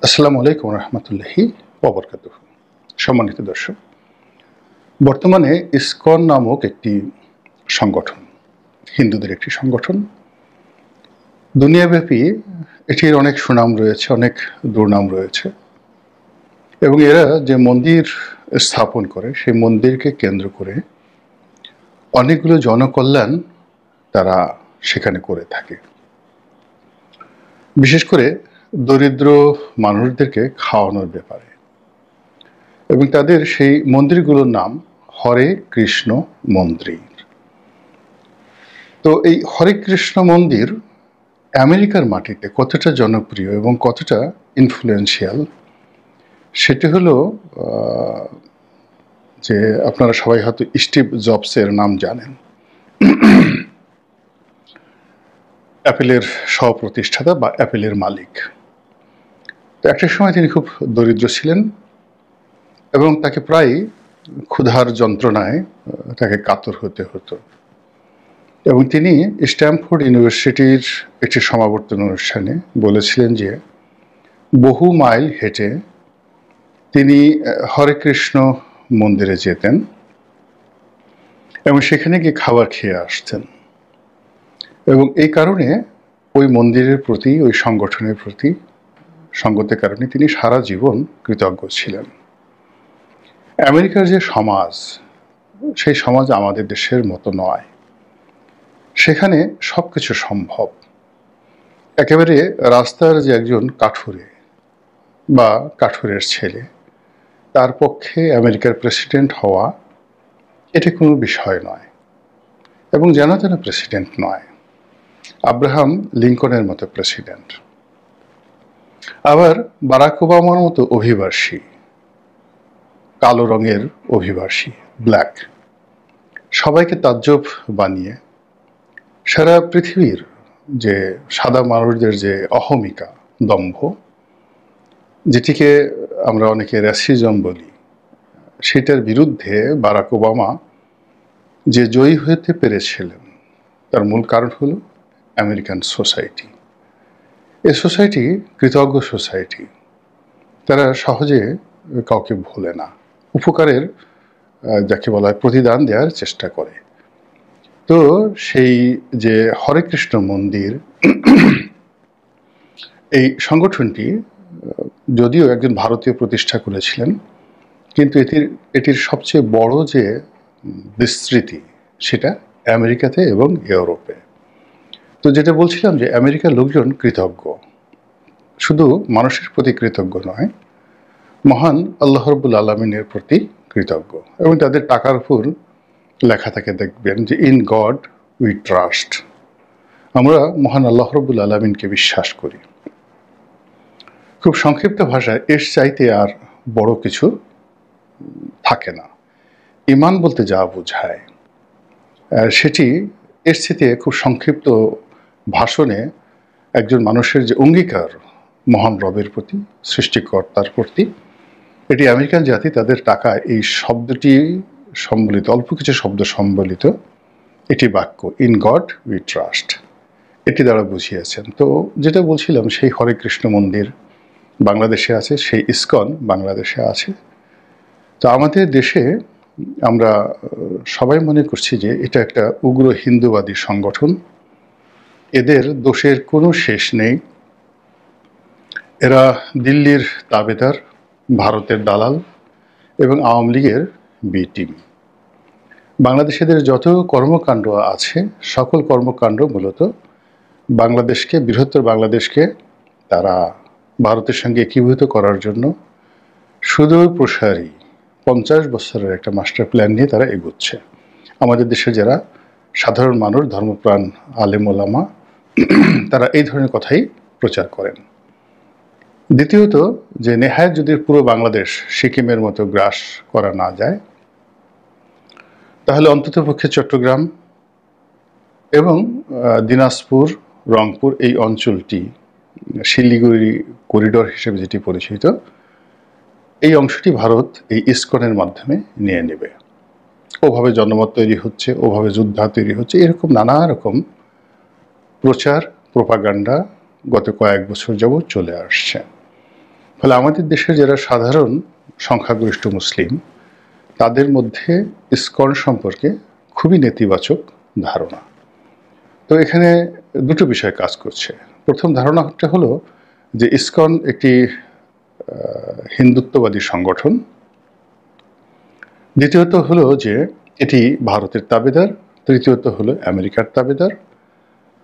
আসসালামু আলাইকুম রহমতুল্লাহি ওবরকাতুহ। সম্মানিত দর্শক, বর্তমানে ইসকন নামক একটি সংগঠন, হিন্দুদের একটি সংগঠন, দুনিয়াব্যাপী এটির অনেক সুনাম রয়েছে, অনেক দুর্নাম রয়েছে এবং এরা যে মন্দির স্থাপন করে সেই মন্দিরকে কেন্দ্র করে অনেকগুলো জনকল্যাণ তারা সেখানে করে থাকে। বিশেষ করে দরিদ্র মানুষদেরকে খাওয়ানোর ব্যাপারে, এবং তাদের সেই মন্দিরগুলোর নাম হরে কৃষ্ণ মন্দির। তো এই হরে কৃষ্ণ মন্দির আমেরিকার মাটিতে কতটা জনপ্রিয় এবং কতটা ইনফ্লুয়েন্সিয়াল সেটি হলো যে আপনারা সবাই হয়তো স্টিভ জবসের নাম জানেন, অ্যাপেলের সহপ্রতিষ্ঠাতা বা অ্যাপেলের মালিক। তো একটা সময় তিনি খুব দরিদ্র ছিলেন এবং তাকে প্রায় ক্ষুধার যন্ত্রণায় তাকে কাতর হতে হতো, এবং তিনি স্ট্যামফোর্ড ইউনিভার্সিটির একটি সমাবর্তন অনুষ্ঠানে বলেছিলেন যে বহু মাইল হেঁটে তিনি হরে কৃষ্ণ মন্দিরে যেতেন এবং সেখানে গিয়ে খাবার খেয়ে আসতেন, এবং এই কারণে ওই মন্দিরের প্রতি, ওই সংগঠনের প্রতি সঙ্গতের কারণে তিনি সারা জীবন কৃতজ্ঞ ছিলেন। আমেরিকার যে সমাজ, সেই সমাজ আমাদের দেশের মতো নয়। সেখানে সব কিছু সম্ভব। একেবারে রাস্তার যে একজন কাঠুরে বা কাঠুরের ছেলে, তার পক্ষে আমেরিকার প্রেসিডেন্ট হওয়া এটা কোনো বিষয় নয়, এবং যেন তেন প্রেসিডেন্ট নয়, আব্রাহাম লিঙ্কনের মতো প্রেসিডেন্ট। আবার বারাক ওবামার মতো অভিবাসী, কালো রঙের অভিবাসী, ব্ল্যাক, সবাইকে তাজ্জব বানিয়ে সারা পৃথিবীর যে সাদা মানুষদের যে অহমিকা, দম্ভ, যেটিকে আমরা অনেকে র্যাসিজম বলি, সেটার বিরুদ্ধে বারাক ওবামা যে জয়ী হতে পেরেছিলেন তার মূল কারণ হলো আমেরিকান সোসাইটি। এই সোসাইটি কৃতজ্ঞ সোসাইটি, তারা সহজে কাউকে ভোলে না, উপকারের যাকে বলা হয় প্রতিদান দেওয়ার চেষ্টা করে। তো সেই যে হরে কৃষ্ণ মন্দির, এই সংগঠনটি যদিও একজন ভারতীয় প্রতিষ্ঠা করেছিলেন, কিন্তু এটির সবচেয়ে বড় যে বিস্তৃতি সেটা আমেরিকাতে এবং ইউরোপে। তো যেটা বলছিলাম যে আমেরিকার লোকজন কৃতজ্ঞ, শুধু মানুষের প্রতি কৃতজ্ঞ নয়, মহান আল্লাহ রাব্বুল আলামিনের প্রতি কৃতজ্ঞ, এবং তাদের টাকার উপর লেখা থাকে, দেখবেন যে ইন গড উই ট্রাস্ট, আমরা মহান আল্লাহ রাব্বুল আলামিনকে বিশ্বাস করি। খুব সংক্ষিপ্ত ভাষায় এর চাইতে আর বড় কিছু থাকে না। ঈমান বলতে যা বোঝায় সেটি এর চাইতে খুব সংক্ষিপ্ত ভাষণে একজন মানুষের যে অঙ্গীকার মহান রবের প্রতি, সৃষ্টিকর্তার প্রতি, এটি আমেরিকান জাতি তাদের টাকায় এই শব্দটি সম্বলিত, অল্প কিছু শব্দ সম্বলিত এটি বাক্য, ইন গড উই ট্রাস্ট, এটি দ্বারা বুঝিয়েছেন। তো যেটা বলছিলাম, সেই হরে কৃষ্ণ মন্দির বাংলাদেশে আছে, সেই ইসকন বাংলাদেশে আছে। তো আমাদের দেশে আমরা সবাই মনে করছি যে এটা একটা উগ্র হিন্দুবাদী সংগঠন, এদের দোষের কোনো শেষ নেই, এরা দিল্লির তাবেদার, ভারতের দালাল এবং আওয়ামী লীগের বি টিম। বাংলাদেশিদের যত কর্মকাণ্ড আছে, সকল কর্মকাণ্ড মূলত বাংলাদেশকে, বৃহত্তর বাংলাদেশকে তারা ভারতের সঙ্গে একীভূত করার জন্য সুদূর প্রসারী 50 বছরের একটা মাস্টার প্ল্যান নিয়ে তারা এগোচ্ছে। আমাদের দেশে যারা সাধারণ মানুষ, ধর্মপ্রাণ আলেম ওলামা, তারা এই ধরনের কথাই প্রচার করেন। দ্বিতীয়ত, যে নেহায়েত যদি পুরো বাংলাদেশ সিকিমের মতো গ্রাস করা না যায়, তাহলে অন্ততপক্ষে চট্টগ্রাম এবং দিনাজপুর, রংপুর এই অঞ্চলটি, শিলিগুড়ি করিডোর হিসেবে যেটি পরিচিত, এই অংশটি ভারত এই ইসকনের মাধ্যমে নিয়ে নেবে। ওভাবে জনমত তৈরি হচ্ছে, ওভাবে যোদ্ধা তৈরি হচ্ছে, এরকম নানা রকম প্রচার প্রোপাগান্ডা গত কয়েক বছর যাবৎ চলে আসছে। ফলে আমাদের দেশের যারা সাধারণ সংখ্যাগরিষ্ঠ মুসলিম, তাদের মধ্যে ইসকন সম্পর্কে খুবই নেতিবাচক ধারণা। তো এখানে দুটো বিষয় কাজ করছে। প্রথম ধারণাটা হলো যে ইসকন একটি হিন্দুত্ববাদী সংগঠন। দ্বিতীয়ত হলো যে এটি ভারতের তাবেদার। তৃতীয়ত হলো আমেরিকার তাবেদার।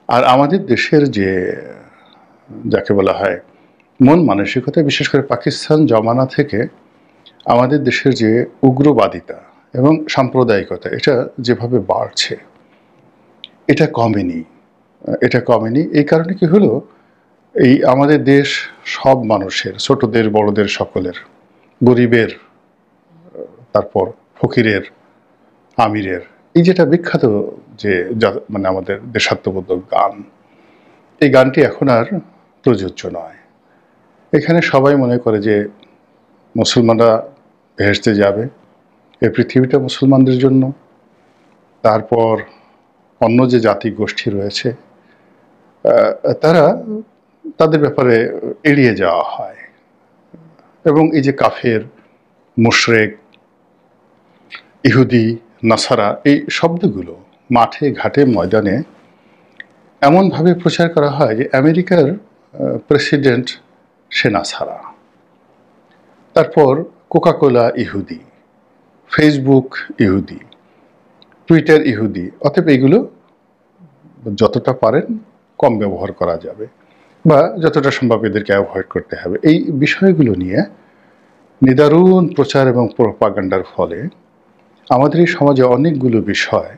আর আমাদের দেশের যে যাকে বলা হয় মন মানসিকতা, বিশেষ করে পাকিস্তান জমানা থেকে আমাদের দেশের যে উগ্রবাদিতা এবং সাম্প্রদায়িকতা, এটা যেভাবে বাড়ছে, এটা কমেনি। এই কারণে কি হলো, এই আমাদের দেশ সব মানুষের, ছোটদের বড়দের সকলের, গরিবের, তারপর ফকিরের, আমিরের, এই যেটা বিখ্যাত যে মানে আমাদের দেশাত্মবোধক গান, এই গানটি এখন আর প্রযোজ্য নয়। এখানে সবাই মনে করে যে মুসলমানরা ভেসতে যাবে, এই পৃথিবীটা মুসলমানদের জন্য। তারপর অন্য যে জাতি গোষ্ঠী রয়েছে তাদের ব্যাপারে এড়িয়ে যাওয়া হয়। এবং এই যে কাফের, মুশরিক, ইহুদি, নাসারা, এই শব্দগুলো মাঠে ঘাটে ময়দানে এমনভাবে প্রচার করা হয় যে আমেরিকার প্রেসিডেন্ট সে নাসারা, তারপর কোকাকোলা ইহুদি, ফেসবুক ইহুদি, টুইটার ইহুদি। অতএব এগুলো যতটা পারেন কম ব্যবহার করা যাবে, বা যতটা সম্ভব এদেরকে অ্যাভয়েড করতে হবে। এই বিষয়গুলো নিয়ে নিদারুণ প্রচার এবং প্রোপাগান্ডার ফলে আমাদের এই সমাজে অনেকগুলো বিষয়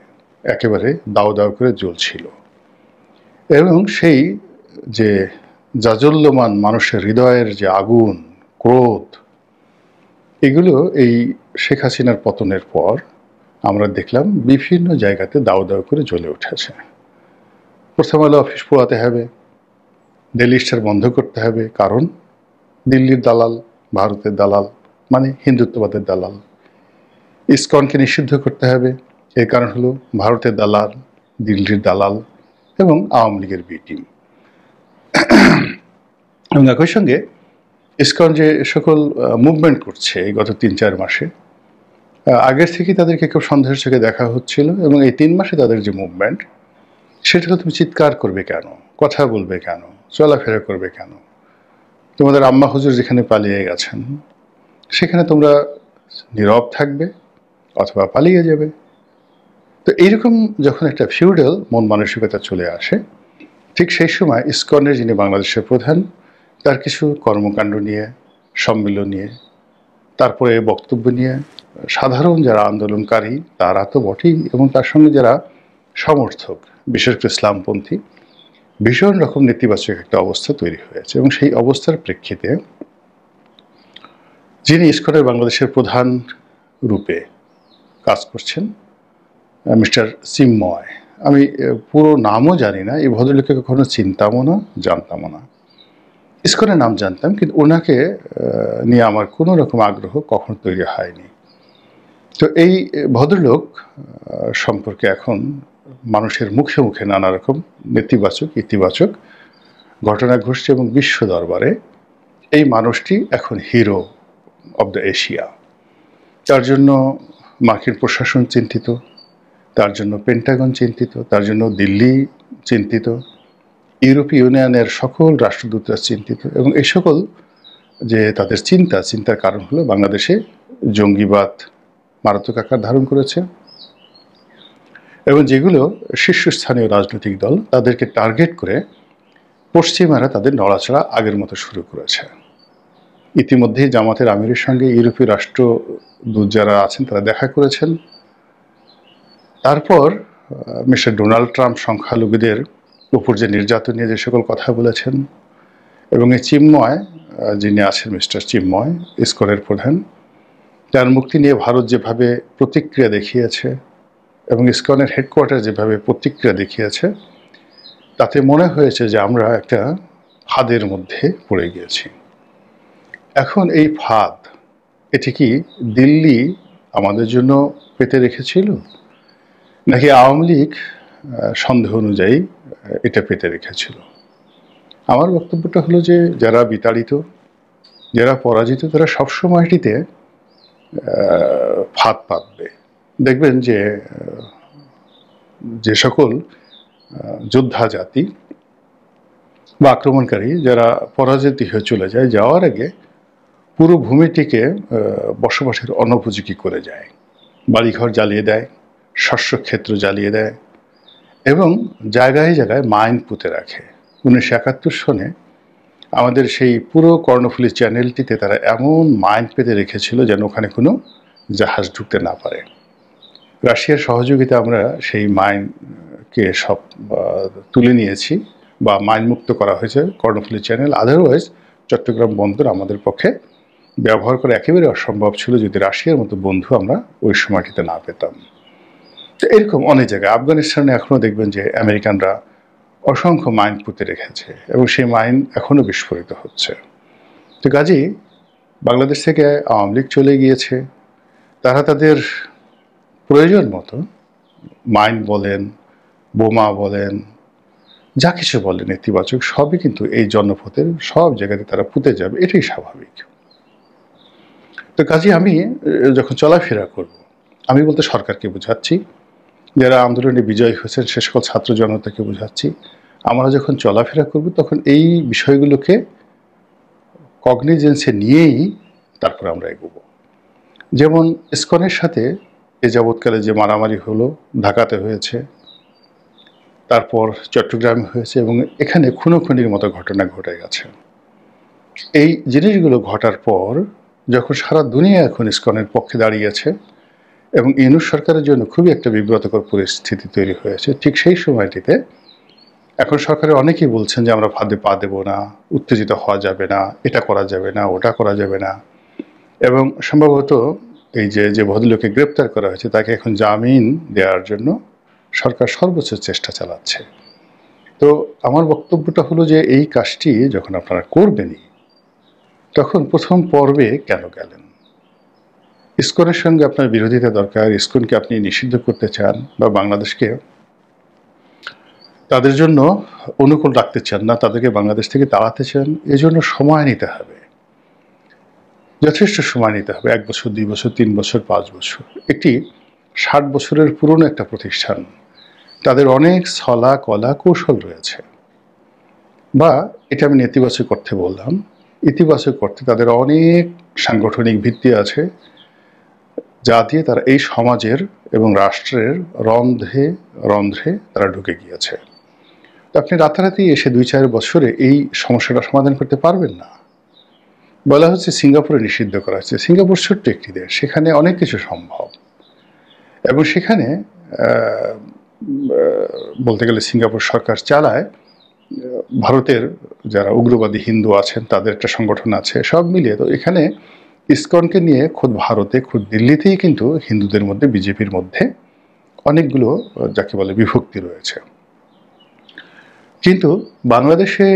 একেবারে দাও দাও করে জ্বলছিল। এবং সেই যে জাজল্যমান মানুষের হৃদয়ের যে আগুন, ক্রোধ, এগুলো এই শেখ হাসিনার পতনের পর আমরা দেখলাম বিভিন্ন জায়গাতে দাও দাও করে জ্বলে উঠেছে। প্রথম আলো অফিস পোড়াতে হবে, ডেইলি স্টার বন্ধ করতে হবে, কারণ দিল্লির দালাল, ভারতের দালাল, মানে হিন্দুত্ববাদের দালাল। ইসকনকে নিষিদ্ধ করতে হবে, এর কারণ হলো ভারতের দালাল, দিল্লির দালাল এবং আওয়ামী লীগের বি টিম। এবং একই সঙ্গে ইসকন যে সকল মুভমেন্ট করছে এই গত ৩-৪ মাসে, আগের থেকেই তাদেরকে খুব সন্দেহের চোখে দেখা হচ্ছিল। এবং এই ৩ মাসে তাদের যে মুভমেন্ট, সেটা হলো তুমি চিৎকার করবে কেন, কথা বলবে কেন, চলাফেরা করবে কেন? তোমাদের আম্মা হুজুর যেখানে পালিয়ে গেছেন সেখানে তোমরা নীরব থাকবে অথবা পালিয়ে যাবে। তো এইরকম যখন একটা ফিউডাল মন মানসিকতা চলে আসে, ঠিক সেই সময় ইসকনের যিনি বাংলাদেশের প্রধান, তার কিছু কর্মকাণ্ড নিয়ে, সম্মেলন নিয়ে, তারপরে বক্তব্য নিয়ে সাধারণ যারা আন্দোলনকারী তারা তো বটেই, এবং তার সঙ্গে যারা সমর্থক, বিশেষ করে ইসলামপন্থী, ভীষণ রকম নেতিবাচক একটা অবস্থা তৈরি হয়েছে। এবং সেই অবস্থার প্রেক্ষিতে যিনি ইসকনের বাংলাদেশের প্রধান রূপে কাজ করছেন, মিস্টার চিন্ময়, আমি পুরো নামও জানি না, এই ভদ্রলোককে কখনো চিনতামও না, জানতামও না। ইসকনের নাম জানতাম, কিন্তু ওনাকে নিয়ে আমার কোনো রকম আগ্রহ কখনো তৈরি হয়নি। তো এই ভদ্রলোক সম্পর্কে এখন মানুষের মুখে মুখে নানা রকম নেতিবাচক ইতিবাচক ঘটনা ঘটছে, এবং বিশ্ব দরবারে এই মানুষটি এখন হিরো অব দ্য এশিয়া। তার জন্য মার্কিন প্রশাসন চিন্তিত, তার জন্য পেন্টাগন চিন্তিত, তার জন্য দিল্লি চিন্তিত, ইউরোপীয় ইউনিয়নের সকল রাষ্ট্রদূতরা চিন্তিত। এবং এই সকল যে তাদের চিন্তার কারণ হলো বাংলাদেশে জঙ্গিবাদ মারাত্মক আকার ধারণ করেছে, এবং যেগুলো শীর্ষস্থানীয় রাজনৈতিক দল তাদেরকে টার্গেট করে পশ্চিমারা তাদের নড়াচড়া আগের মতো শুরু করেছে। ইতিমধ্যেই জামাতের আমিরের সঙ্গে ইউরোপীয় রাষ্ট্রদূত যারা আছেন তারা দেখা করেছেন। তারপর মিস্টার ডোনাল্ড ট্রাম্প সংখ্যালঘুদের উপর যে নির্যাতন নিয়ে যে সকল কথা বলেছেন, এবং এই চিন্ময় যিনি আছেন, মিস্টার চিন্ময়, ইসকনের প্রধান, তার মুক্তি নিয়ে ভারত যেভাবে প্রতিক্রিয়া দেখিয়েছে এবং ইসকনের হেডকোয়ার্টার যেভাবে প্রতিক্রিয়া দেখিয়েছে, তাতে মনে হয়েছে যে আমরা একটা ফাঁদের মধ্যে পড়ে গিয়েছি। এখন এই ফাঁদ, এটি কি দিল্লি আমাদের জন্য পেতে রেখেছিল, নাকি আওয়ামী লীগ সন্দেহ অনুযায়ী এটা পেতে রেখেছিল? আমার বক্তব্যটা হলো যে যারা বিতাড়িত, যারা পরাজিত তারা সবসময় এটিতে ফাঁদ পাতবে। দেখবেন যে যে সকল যোদ্ধা জাতি বা আক্রমণকারী যারা পরাজিত হয়ে চলে যায়, যাওয়ার আগে পুরো ভূমিটিকে বসবাসের অনুপযোগী করে যায়, বাড়িঘর জ্বালিয়ে দেয়, শস্যক্ষেত্র জ্বালিয়ে দেয় এবং জায়গায় জায়গায় মাইন পুঁতে রাখে। 1971 সনে আমাদের সেই পুরো কর্ণফুলী চ্যানেলটিতে তারা এমন মাইন পেতে রেখেছিল যেন ওখানে কোনো জাহাজ ঢুকতে না পারে। রাশিয়ার সহযোগিতা আমরা সেই মাইনকে সব তুলে নিয়েছি বা মাইন মুক্ত করা হয়েছে কর্ণফুলী চ্যানেল। আদারওয়াইজ চট্টগ্রাম বন্দর আমাদের পক্ষে ব্যবহার করা একেবারে অসম্ভব ছিল যদি রাশিয়ার মতো বন্ধু আমরা ওই সময়টিতে না পেতাম। তো এরকম অনেক জায়গায়, আফগানিস্তানে এখনও দেখবেন যে আমেরিকানরা অসংখ্য মাইন পুঁতে রেখেছে এবং সেই মাইন এখনও বিস্ফোরিত হচ্ছে। তো কাজেই বাংলাদেশ থেকে আওয়ামী লীগ চলে গিয়েছে, তারা তাদের প্রয়োজন মতো মাইন বলেন, বোমা বলেন, যা কিছু বলেন নেতিবাচক, সবই কিন্তু এই জনপথের সব জায়গাতে তারা পুঁতে যাবে, এটাই স্বাভাবিক। তো কাজে আমি যখন চলাফেরা করব, আমি বলতে সরকারকে বোঝাচ্ছি, যারা আন্দোলনে বিজয়ী হয়েছেন সে সকল ছাত্র জনতাকে বোঝাচ্ছি, আমরা যখন চলাফেরা করব তখন এই বিষয়গুলোকে কগনিজেন্সে নিয়েই তারপর আমরা এগোব। যেমন ইসকনের সাথে এ যাবৎকালে যে মারামারি হলো, ঢাকাতে হয়েছে, তারপর চট্টগ্রামে হয়েছে এবং এখানে খুনোখুনির মতো ঘটনা ঘটে গেছে। এই জিনিসগুলো ঘটার পর যখন সারা দুনিয়া এখন ইসকনের পক্ষে দাঁড়িয়েছে এবং ইউনূস সরকারের জন্য খুবই একটা বিব্রতকর পরিস্থিতি তৈরি হয়েছে, ঠিক সেই সময়টিতে এখন সরকারের অনেকেই বলছেন যে আমরা ফাঁদে পা দেব না, উত্তেজিত হওয়া যাবে না, এটা করা যাবে না, ওটা করা যাবে না। এবং সম্ভবত এই যে ভদ্রলোককে গ্রেপ্তার করা হয়েছে তাকে এখন জামিন দেওয়ার জন্য সরকার সর্বোচ্চ চেষ্টা চালাচ্ছে। তো আমার বক্তব্যটা হলো যে এই কাজটি যখন আপনারা করবেনই, তখন প্রথম পর্বে কেন গেলেন? ইসকনের সঙ্গে আপনার বিরোধিতা দরকার, ইসকনকে আপনি নিষিদ্ধ করতে চান বা বাংলাদেশকে তাদের জন্য অনুকূল রাখতে চান না, তাদেরকে বাংলাদেশ থেকে তাড়াতে চান, এজন্য সময় নিতে হবে, যথেষ্ট সময় নিতে হবে। 1 বছর, 2 বছর, 3 বছর, 5 বছর। একটি 60 বছরের পুরনো একটা প্রতিষ্ঠান, তাদের অনেক ছলা কলা কৌশল রয়েছে, বা এটা আমি নেতিবাচক অর্থে বললাম, ইতিবাচক অর্থে তাদের অনেক সাংগঠনিক ভিত্তি আছে যা দিয়ে তারা এই সমাজের এবং রাষ্ট্রের রন্ধ্রে রন্ধ্রে তারা ঢুকে গিয়েছে। তো আপনি রাতারাতি এসে 2-4 বছরে এই সমস্যাটা সমাধান করতে পারবেন না। বলা হচ্ছে সিঙ্গাপুরে নিষিদ্ধ করা হচ্ছে। সিঙ্গাপুর ছোট্ট একটি দেশ, সেখানে অনেক কিছু সম্ভব এবং সেখানে বলতে গেলে সিঙ্গাপুর সরকার চালায়, ভারতের যারা উগ্রবাদী হিন্দু আছেন তাদের একটা সংগঠন আছে, সব মিলিয়ে। তো এখানে ইসকনকে নিয়ে খোদ ভারতে, খোদ দিল্লিতেই কিন্তু হিন্দুদের মধ্যে, বিজেপির মধ্যে অনেকগুলো যাকে বলে বিভক্তি রয়েছে। কিন্তু বাংলাদেশে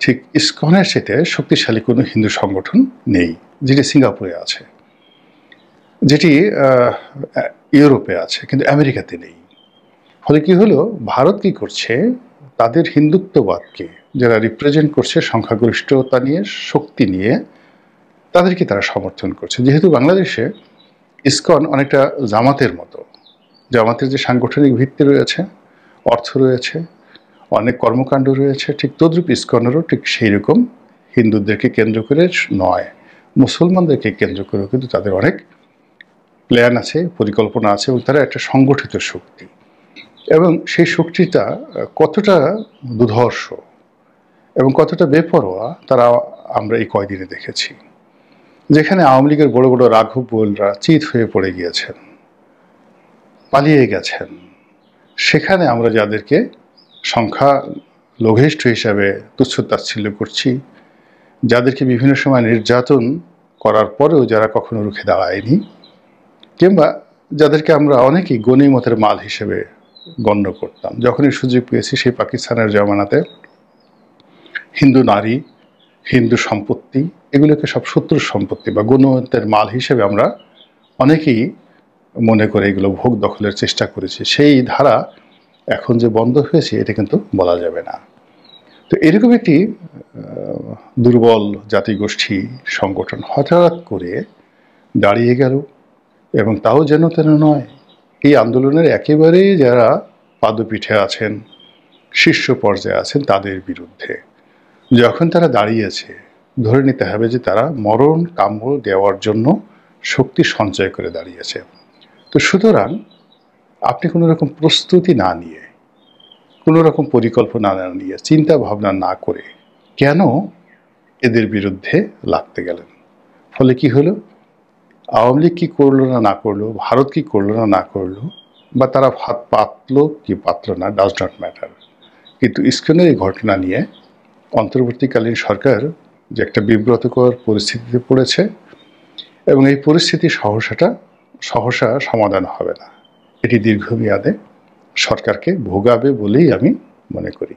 ঠিক ইসকনের সাথে শক্তিশালী কোনো হিন্দু সংগঠন নেই, যেটি সিঙ্গাপুরে আছে, যেটি ইউরোপে আছে, কিন্তু আমেরিকাতে নেই। ফলে কি হলো, ভারত কি করছে, তাদের হিন্দুত্ববাদকে যারা রিপ্রেজেন্ট করছে সংখ্যাগরিষ্ঠতা নিয়ে, শক্তি নিয়ে, তাদেরকে তারা সমর্থন করছে। যেহেতু বাংলাদেশে ইসকন অনেকটা জামাতের মতো, জামাতের যে সাংগঠনিক ভিত্তি রয়েছে, অর্থ রয়েছে, অনেক কর্মকাণ্ড রয়েছে, ঠিক তদ্রূপ ইসকনেরও ঠিক সেই রকম হিন্দুদেরকে কেন্দ্র করে নয়, মুসলমানদেরকে কেন্দ্র করেও কিন্তু তাদের অনেক প্ল্যান আছে, পরিকল্পনা আছে এবং তারা একটা সংগঠিত শক্তি। এবং সেই শক্তিটা কতটা দুর্ধর্ষ এবং কতটা বেপরোয়া তারা আমরা এই কয়দিনে দেখেছি। যেখানে আওয়ামী লীগের বড় বড় রাঘব বোলরা চিত হয়ে পড়ে গিয়েছেন, পালিয়ে গেছেন, সেখানে আমরা যাদেরকে সংখ্যা লঘিষ্ঠ হিসাবে তুচ্ছ-তাচ্ছিল্য করছি, যাদেরকে বিভিন্ন সময় নির্যাতন করার পরেও যারা কখনো রুখে দাঁড়ায়নি, কিংবা যাদেরকে আমরা অনেকেই গনিমতের মাল হিসেবে গণ্য করতাম, যখনই সুযোগ পেয়েছি সেই পাকিস্তানের জমানাতে হিন্দু নারী, হিন্দু সম্পত্তি, এগুলোকে সব শত্রুর সম্পত্তি বা গনিমতের মাল হিসেবে আমরা অনেকেই মনে করে এগুলো ভোগ দখলের চেষ্টা করেছি। সেই ধারা এখন যে বন্ধ হয়েছে এটা কিন্তু বলা যাবে না। তো এরকম একটি দুর্বল জাতিগোষ্ঠী সংগঠন হঠাৎ করে দাঁড়িয়ে গেল, এবং তাও যেন তেন নয়, এই আন্দোলনের একেবারে যারা পাদপীঠে আছেন, শীর্ষ পর্যায়ে আছেন, তাদের বিরুদ্ধে। যখন তারা দাঁড়িয়েছে, ধরে নিতে হবে যে তারা মরণ কাম্য দেওয়ার জন্য শক্তি সঞ্চয় করে দাঁড়িয়েছে। তো সুতরাং আপনি কোনো রকম প্রস্তুতি না নিয়ে, কোনো রকম পরিকল্পনা না নিয়ে, চিন্তা ভাবনা না করে কেন এদের বিরুদ্ধে লাগতে গেলেন? ফলে কি হলো? আওয়ামী লীগ কি করলো না করলো, ভারত কি করলো না করলো, বা তারা হাত পাতলো কি পাতলো না, ডাজ নট ম্যাটার। কিন্তু ইস্কনের এই ঘটনা নিয়ে অন্তর্বর্তীকালীন সরকার যে একটা বিব্রতকর পরিস্থিতিতে পড়েছে, এবং এই পরিস্থিতি সহসা সমাধান হবে না। এটি দীর্ঘমেয়াদে সরকারকে ভোগাবে বলেই আমি মনে করি।